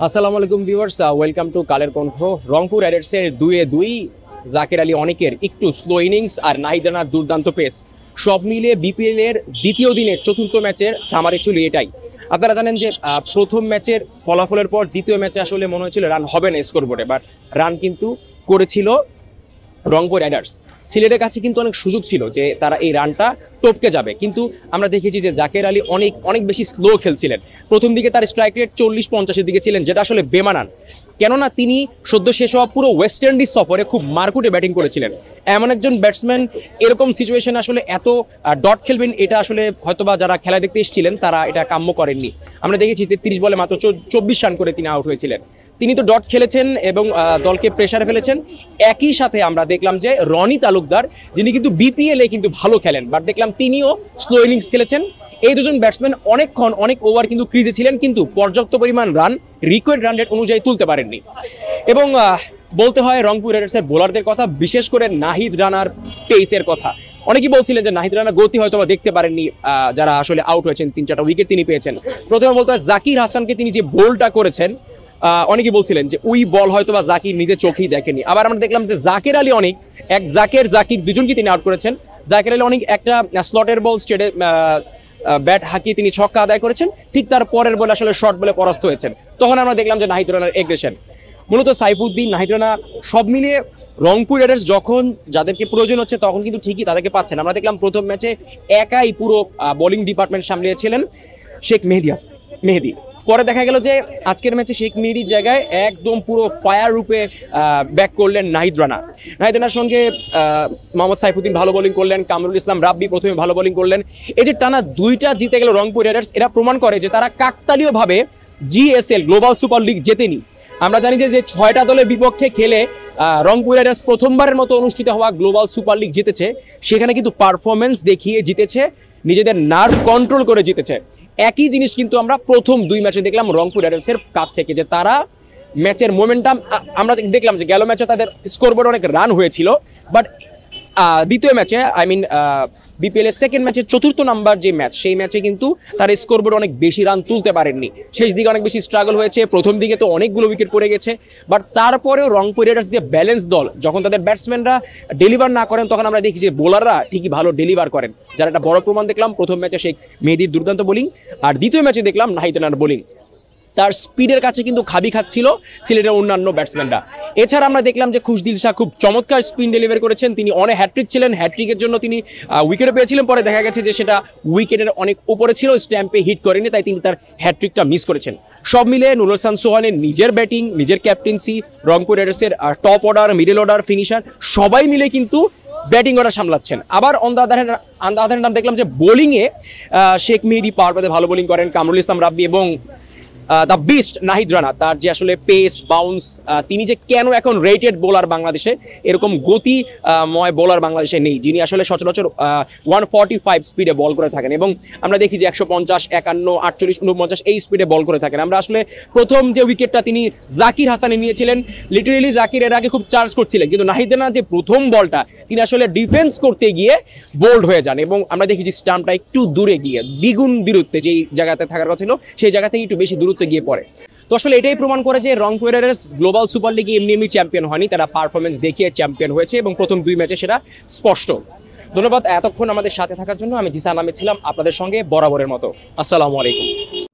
আসসালামু আলাইকুম viewers, welcome to Kaler Kantho. Rangpur রাইডার্সের 2-2, জাকের আলী অনেকের একটু স্লো ইনিংস আর নাহিদ রানার দুর্দান্ত পেস, সব মিলিয়ে বিপিএল এর দ্বিতীয় দিনের চতুর্থ ম্যাচের সামারি ছিল এটাই। আপনারা জানেন যে প্রথম ম্যাচের ফলাফলের পর দ্বিতীয় ম্যাচে আসলে মনে হয়েছিল রান হবে না স্কোরবোর্ডে, বাট রান কিন্তু করেছিল রংপুর রাইডার্স। সিলেটের কাছে কিন্তু অনেক সুযোগ ছিল যে তারা এই রানটা টপকে যাবে, কিন্তু আমরা দেখেছি যে জাকের আলী অনেক অনেক বেশি স্লো খেলছিলেন। প্রথম দিকে তার স্ট্রাইক রেট 40-50-এর দিকে ছিলেন, যেটা আসলে বেমানান, কেননা তিনি সদ্য শেষ হওয়া পুরো ওয়েস্ট ইন্ডিজ সফরে খুব মারকুটে ব্যাটিং করেছিলেন। এমন একজন ব্যাটসম্যান এরকম সিচুয়েশন আসলে এত ডট খেলবেন, এটা আসলে হয়তোবা যারা খেলা দেখতে এসেছিলেন তারা এটা কাম্য করেননি। আমরা দেখেছি 33 বলে মাত্র 24 রান করে তিনি আউট হয়েছিলেন। তিনি তো ডট খেলেছেন এবং দলকে প্রেসারে ফেলেছেন। একই সাথে আমরা দেখলাম যে রনি তালুকদার, যিনি কিন্তু বিপিএলে কিন্তু ভালো খেলেন, বাট দেখলাম তিনিও স্লো ইনিংস খেলেছেন। এই দুজন ব্যাটসম্যান অনেকক্ষণ অনেক ওভার কিন্তু ক্রিজে ছিলেন, কিন্তু পর্যাপ্ত পরিমাণ রান রিকোয়ার্ড রান রেট অনুযায়ী তুলতে পারেননি। এবং বলতে হয় রংপুর রাইডার্সের বোলারদের কথা, বিশেষ করে নাহিদ রানার পেসের কথা। অনেকেই বলছিলেন যে নাহিদ রানা গতি হয়তো বা দেখতে পারেননি, যারা আসলে আউট হয়েছেন 3-4টা উইকেট তিনি পেয়েছেন। প্রথমে বলতে হয় জাকির হাসানকে তিনি যে বোলটা করেছেন, অনেকে বলছিলেন যে ওই বল হয়তো বা জাকির নিজে চোখেই দেখেনি। আবার আমরা দেখলাম যে জাকের আলী অনেক জাকির দুজনকে তিনি আউট করেছেন। জাকের আলী অনেক একটা স্লটের বল স্টেটে ব্যাট হাঁকিয়ে তিনি ছক্কা আদায় করেছেন, ঠিক তার পরের বলে আসলে শর্ট বলে পরাস্ত হয়েছেন। তখন আমরা দেখলাম যে নাহিদ রানার এগ্রেশন, মূলত সাইফুদ্দিন, নাহিদ রানা সব মিলিয়ে রংপুর রাইডার্স যখন যাদেরকে প্রয়োজন হচ্ছে তখন কিন্তু ঠিকই তাদেরকে পাচ্ছেন। আমরা দেখলাম প্রথম ম্যাচে একাই পুরো বোলিং ডিপার্টমেন্ট সামলিয়েছিলেন শেখ মেহেদি। পরে দেখা গেল যে আজকের ম্যাচে শেখ মেহেদির জায়গায় একদম পুরো ফায়ার রূপে ব্যাক করলেন নাহিদ রানার সঙ্গে মোহাম্মদ সাইফুদ্দিন ভালো বোলিং করলেন, কামরুল ইসলাম রাব্বি প্রথমে ভালো বোলিং করলেন। এই যে টানা 2টা জিতে গেল রংপুর রাইডার্স, এরা প্রমাণ করে যে তারা কাকতালীয়ভাবে জিএসএল গ্লোবাল সুপার লিগ জেতেনি। আমরা জানি যে 6টা দলের বিপক্ষে খেলে রংপুর রাইডার্স প্রথমবারের মতো অনুষ্ঠিত হওয়া গ্লোবাল সুপার লিগ জিতেছে। সেখানে কিন্তু পারফরমেন্স দেখিয়ে জিতেছে, নিজেদের নার্ভ কন্ট্রোল করে জিতেছে। একই জিনিস কিন্তু আমরা প্রথম 2 ম্যাচে দেখলাম রংপুর রাইডার্সের কাছ থেকে, যে তারা ম্যাচের মোমেন্টাম, আমরা দেখলাম যে গেল ম্যাচে তাদের স্কোরবোর্ডে অনেক রান হয়েছিল, বাট দ্বিতীয় ম্যাচে বিপিএল এর সেকেন্ড ম্যাচের 4র্থ নাম্বার যে ম্যাচ, সেই ম্যাচে কিন্তু তার স্কোরবোর্ডে অনেক বেশি রান তুলতে পারেননি। শেষ দিকে অনেক বেশি স্ট্রাগল হয়েছে, প্রথম দিকে তো অনেকগুলো উইকেট পড়ে গেছে, বাট তারপরেও রংপুর রাইডার্স যে ব্যালেন্স দল, যখন তাদের ব্যাটসম্যানরা ডেলিভার না করেন তখন আমরা দেখি যে বোলাররা ঠিকই ভালো ডেলিভার করেন, যার একটা বড় প্রমাণ দেখলাম প্রথম ম্যাচে শেখ মেহেদির দুর্দান্ত বোলিং, আর দ্বিতীয় ম্যাচে দেখলাম নাহিদ রানার বোলিং। তার স্পিডের কাছে কিন্তু খাবি খাচ্ছিল সিলেটের অন্যান্য ব্যাটসম্যানরা। এছাড়া আমরা দেখলাম যে খুশদিল শাহ খুব চমৎকার স্পিন ডেলিভারি করেছেন, তিনি অনেক হ্যাট্রিক ছিলেন, হ্যাট্রিকের জন্য তিনি উইকেটে পেয়েছিলেন, পরে দেখা গেছে যে সেটা উইকেটের অনেক উপরে ছিল, স্ট্যাম্পে হিট করেনি, তাই তিনি তার হ্যাট্রিকটা মিস করেছেন। সব মিলে নুরুল হাসান সোহানের নিজের ব্যাটিং, নিজের ক্যাপ্টেন্সি, রংপুর রাইডার্সের top order, middle order, finisher সবাই মিলে কিন্তু ব্যাটিং অর্ডার সামলাচ্ছেন। আবার অন দ্য আদার হ্যান্ড দেখলাম যে বোলিংয়ে শেখ মেহেদি পাওয়ার প্লেতে ভালো বোলিং করেন, কামরুল ইসলাম রাব্বি এবং দ্য বিস্ট নাহিদ রানা, তার যে আসলে পেস বাউন্স, তিনি যে কেন এখন রেটেড বোলার বাংলাদেশে, এরকম গতিময় বোলার বাংলাদেশে নেই, যিনি আসলে সচরাচর 145 স্পিডে বল করে থাকেন, এবং আমরা দেখি যে 150, 51, 48, 49 এই স্পিডে বল করে থাকেন। আমরা আসলে প্রথম যে উইকেটটা তিনি জাকির হাসানে নিয়েছিলেন, লিটারেলি জাকির এর আগে খুব চার্জ করছিলেন, কিন্তু নাহিদ রানা যে প্রথম বলটা তিনি আসলে ডিফেন্স করতে গিয়ে বোল্ড হয়ে যান, এবং আমরা দেখি যে স্টাম্পটা একটু দূরে গিয়ে দ্বিগুণ দূরত্বে যেই জায়গাতে থাকার কথা ছিল সেই জায়গা থেকে একটু বেশি দূরত্বে গিয়ে পড়ে। তো আসলে এটাই প্রমাণ করে যে রংপুর রাইডার্স গ্লোবাল সুপার লিগে এমনি চ্যাম্পিয়ন হয়নি, তারা পারফরমেন্স দেখিয়ে চ্যাম্পিয়ন হয়েছে, এবং প্রথম 2 ম্যাচে সেটা স্পষ্ট। ধন্যবাদ এতক্ষণ আমাদের সাথে থাকার জন্য। আমি জিসান আহমেদ ছিলাম আপনাদের সঙ্গে বরাবরের মতো। আসসালামু আলাইকুম।